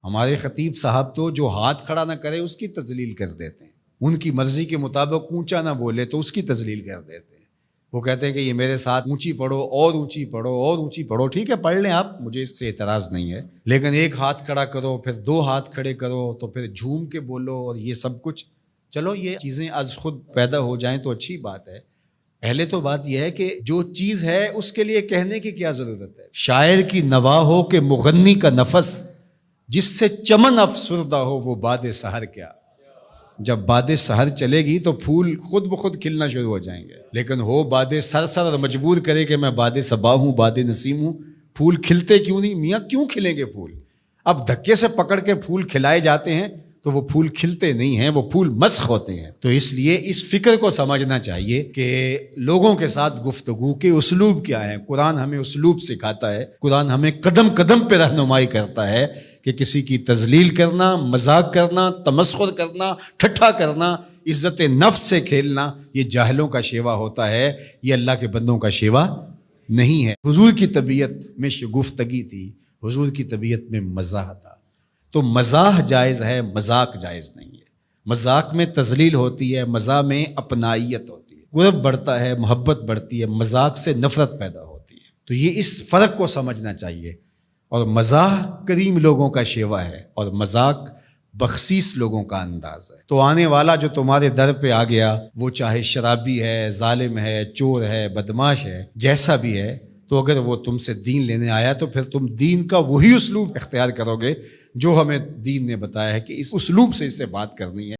ہمارے خطیب صاحب تو جو ہاتھ کھڑا نہ کرے اس کی تذلیل کر دیتے ہیں، ان کی مرضی کے مطابق اونچا نہ بولے تو اس کی تذلیل کر دیتے ہیں۔ وہ کہتے ہیں کہ یہ میرے ساتھ اونچی پڑھو اور اونچی پڑھو اور اونچی پڑھو، ٹھیک ہے پڑھ لیں آپ، مجھے اس سے اعتراض نہیں ہے، لیکن ایک ہاتھ کھڑا کرو پھر دو ہاتھ کھڑے کرو تو پھر جھوم کے بولو اور یہ سب کچھ، چلو یہ چیزیں از خود پیدا ہو جائیں تو اچھی بات ہے۔ پہلے تو بات یہ ہے کہ جو چیز ہے اس کے لیے کہنے کی کیا ضرورت ہے؟ شاعر کی نوا ہو کہ مغنی کا نفس، جس سے چمن افسردہ ہو وہ باد سحر کیا۔ جب باد سحر چلے گی تو پھول خود بخود کھلنا شروع ہو جائیں گے، لیکن ہو باد سرسر اور مجبور کرے کہ میں باد صبا ہوں باد نسیم ہوں، پھول کھلتے کیوں نہیں میاں؟ کیوں کھلیں گے پھول؟ اب دھکے سے پکڑ کے پھول کھلائے جاتے ہیں تو وہ پھول کھلتے نہیں ہیں، وہ پھول مسخ ہوتے ہیں۔ تو اس لیے اس فکر کو سمجھنا چاہیے کہ لوگوں کے ساتھ گفتگو کے اسلوب کیا ہیں۔ قرآن ہمیں اسلوب سکھاتا ہے، قرآن ہمیں قدم قدم پہ رہنمائی کرتا ہے کہ کسی کی تذلیل کرنا، مذاق کرنا، تمسخر کرنا، ٹھٹھا کرنا، عزت نفس سے کھیلنا، یہ جاہلوں کا شیوا ہوتا ہے، یہ اللہ کے بندوں کا شیوا نہیں ہے۔ حضور کی طبیعت میں شگفتگی تھی، حضور کی طبیعت میں مزاح تھا، تو مزاح جائز ہے، مذاق جائز نہیں ہے۔ مذاق میں تذلیل ہوتی ہے، مزاح میں اپنائیت ہوتی ہے، قرب بڑھتا ہے، محبت بڑھتی ہے، مذاق سے نفرت پیدا ہوتی ہے۔ تو یہ اس فرق کو سمجھنا چاہیے، اور مزاح کریم لوگوں کا شیوا ہے اور مذاق بخسیس لوگوں کا انداز ہے۔ تو آنے والا جو تمہارے در پہ آ گیا، وہ چاہے شرابی ہے، ظالم ہے، چور ہے، بدماش ہے، جیسا بھی ہے، تو اگر وہ تم سے دین لینے آیا تو پھر تم دین کا وہی اسلوب اختیار کرو گے جو ہمیں دین نے بتایا ہے کہ اس اسلوب سے اس سے بات کرنی ہے۔